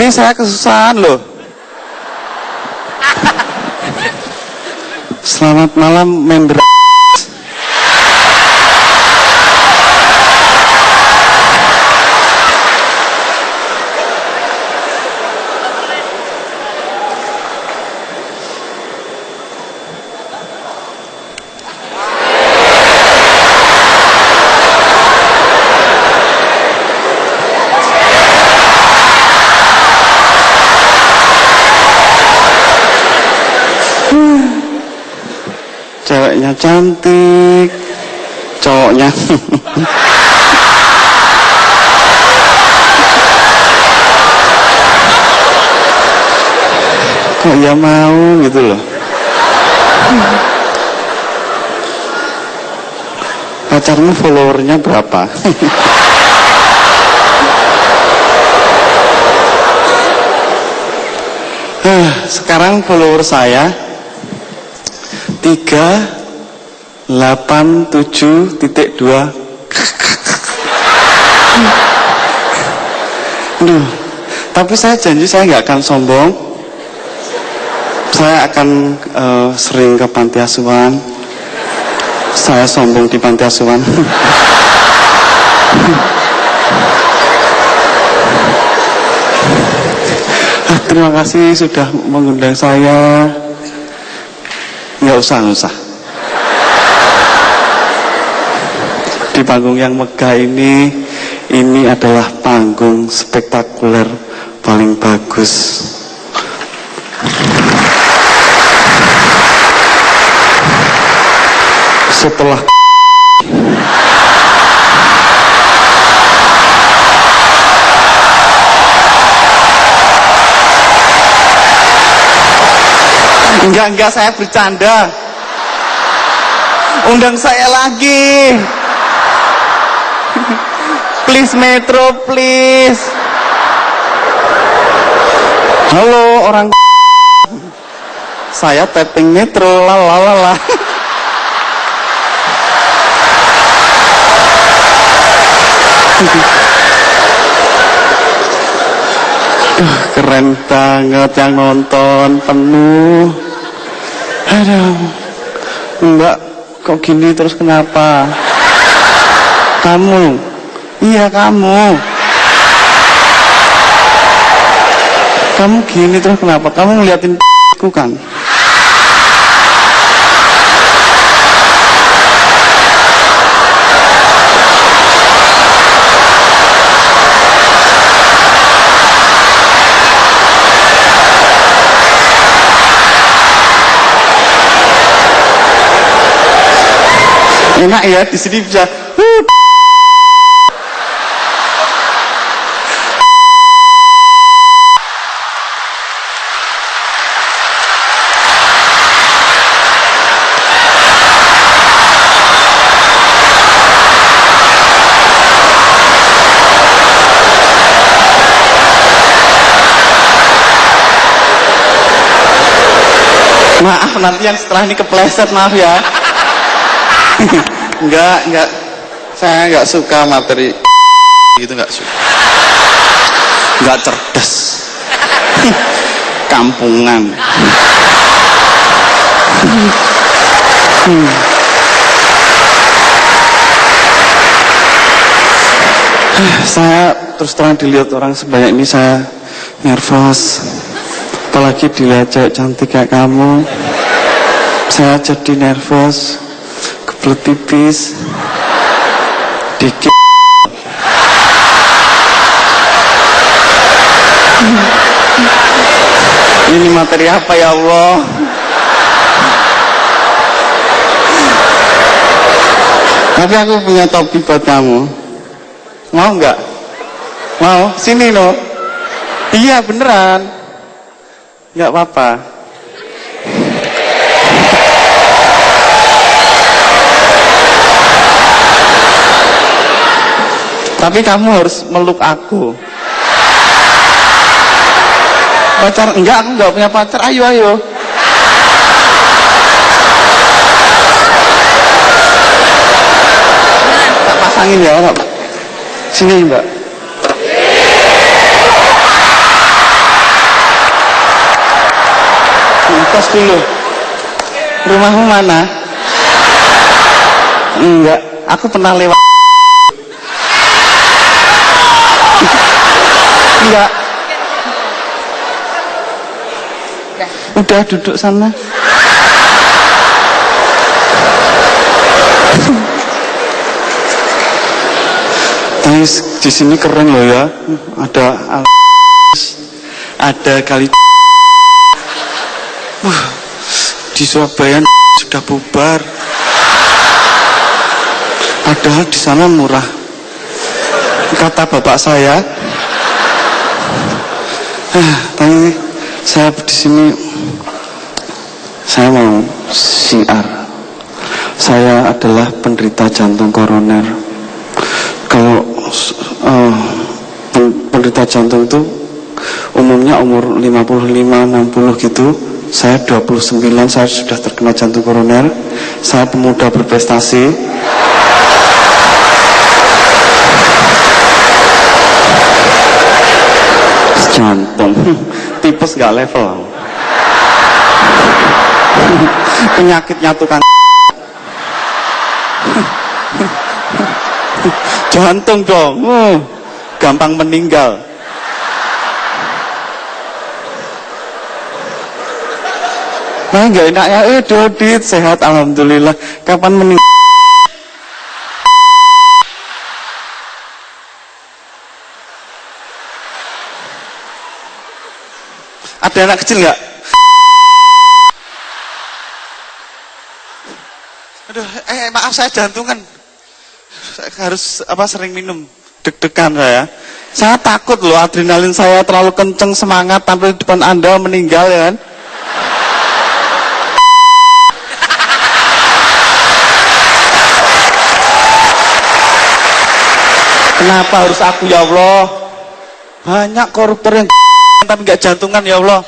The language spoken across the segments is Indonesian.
Ini saya kesusahan loh. Selamat malam member. Ceweknya cantik, cowoknya kok ya mau gitu loh. Pacarmu followernya berapa? Sekarang follower saya 387.2. Duh, tapi saya janji saya nggak akan sombong. Saya akan sering ke panti asuhan. Saya sombong di panti asuhan. Terima kasih sudah mengundang saya. Nggak usah. Di panggung yang megah ini adalah panggung spektakuler paling bagus. Setelah Enggak, saya bercanda. Undang saya lagi. Please Metro, please. Halo orang. Saya tapping Metro, lalalala. Keren banget yang nonton penuh. Aduh, Mbak, kok gini terus kenapa? Kamu, iya kamu gini terus kenapa? Kamu ngeliatin ku kan? Enak ya, di sini bisa. Maaf, nanti yang setelah ini kepleset, maaf ya. Enggak, saya enggak suka materi gitu, enggak suka. Enggak cerdas. Kampungan. Saya terus terang dilihat orang sebanyak ini saya nervous. Apalagi dilihat cewek cantik kayak kamu, saya jadi nervous. Kebelet pipis dikit. Ini materi apa ya Allah? Tapi aku punya topi buat kamu. Mau nggak? Mau? Sini no. Iya beneran. Nggak apa-apa. Tapi kamu harus meluk aku. Pacar? Enggak, aku nggak punya pacar. Ayo. Tak pasangin ya, Pak. Sini, Mbak. tos dulu. Rumahmu mana? Enggak, aku pernah lewat. Enggak. Udah duduk sana. Tapi di sini keren loh ya. Ada kali. Di Surabaya sudah bubar. Padahal di sana murah. Kata bapak saya. Tapi saya di sini saya mau siar. Saya adalah penderita jantung koroner. Kalau penderita jantung itu umumnya umur 55-60 gitu. Saya 29, saya sudah terkena jantung koroner. Saya pemuda berprestasi. Jantung tipes gak level. Penyakitnya tukang jantung dong. Gampang meninggal. Nah, gak enaknya, Dodit sehat alhamdulillah. Kapan meninggal? Ada anak kecil nggak? Aduh, maaf saya jantungan. Saya harus sering minum. Deg-degan saya. Saya takut loh, adrenalin saya terlalu kenceng, semangat tampil di depan Anda meninggal ya kan? Kenapa harus aku ya Allah? Banyak koruptor yang tapi nggak jantungan ya Allah.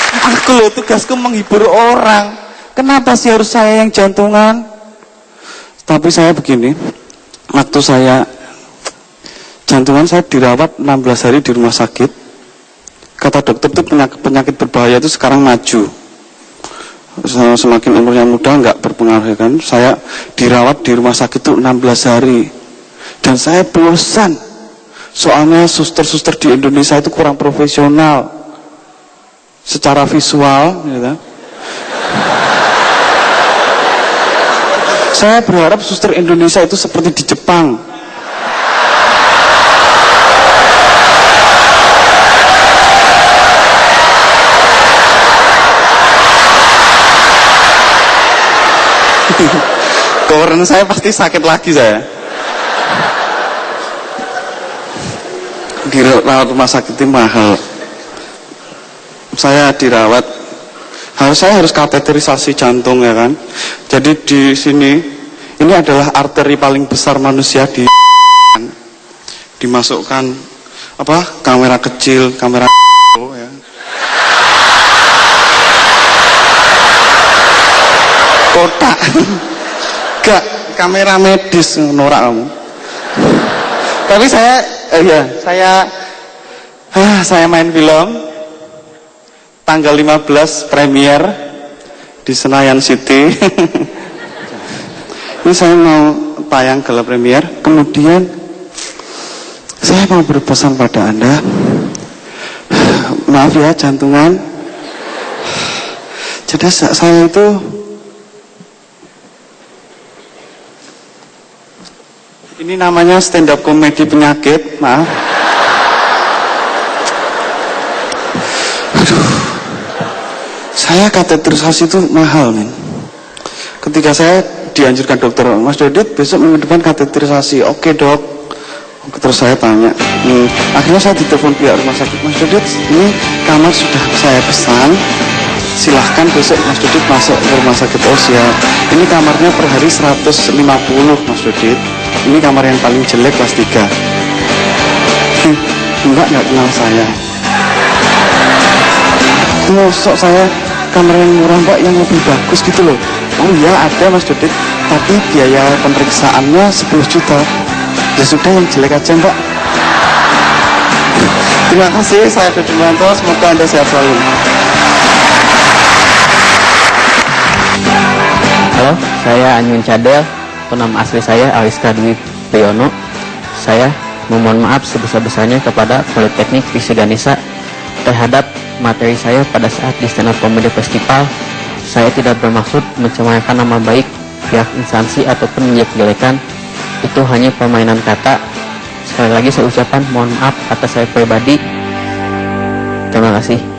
Aku loh tugasku menghibur orang. Kenapa sih harus saya yang jantungan? Tapi saya begini, waktu saya jantungan saya dirawat 16 hari di rumah sakit. Kata dokter itu penyakit berbahaya itu sekarang maju. Semakin umurnya muda nggak berpengaruh kan. Saya dirawat di rumah sakit itu 16 hari. Dan saya bosan. Soalnya suster-suster di Indonesia itu kurang profesional secara visual gitu. Saya berharap suster Indonesia itu seperti di Jepang. Koren saya pasti sakit lagi saya. Dirawat rumah sakit itu mahal. Saya dirawat, saya harus kateterisasi jantung ya kan. Jadi di sini ini adalah arteri paling besar manusia dimasukkan kamera kecil, kamera ya. Kotak. Gak kamera medis norak kamu. Tapi saya main film tanggal 15 premier di Senayan City. Ini saya mau tayang gala premier. Kemudian saya mau berpesan pada Anda, maaf ya jantungan. Jadi saya itu ini namanya stand up komedi penyakit, maaf. Aduh, saya kateterisasi itu mahal, men. Ketika saya dianjurkan dokter, Mas Dodit besok minggu depan kateterisasi, oke dok. Terus saya tanya, akhirnya saya ditelepon pihak rumah sakit, Mas Dodit, ini kamar sudah saya pesan, silahkan besok Mas Dodit masuk ke rumah sakit. Oh siap, ini kamarnya per hari 150 Mas Dodit. Ini kamar yang paling jelek kelas 3. Enggak kenal saya. Mosok saya kamar yang murah mbak, yang lebih bagus gitu loh. Oh iya ada Mas Dodit, tapi biaya pemeriksaannya 10 juta. Ya sudah yang jelek aja mbak. Terima kasih, saya Dodi Manto, semoga Anda sehat selalu. Halo, saya Anyun Cadel, nama asli saya Aliska Dwi Priyono. Saya memohon maaf sebesar-besarnya kepada Politeknik Visudanisa terhadap materi saya pada saat di Stand Up Comedy Festival. Saya tidak bermaksud mencemarkan nama baik pihak instansi ataupun menjelek-jelekan. Itu hanya permainan kata. Sekali lagi saya ucapkan mohon maaf atas saya pribadi. Terima kasih.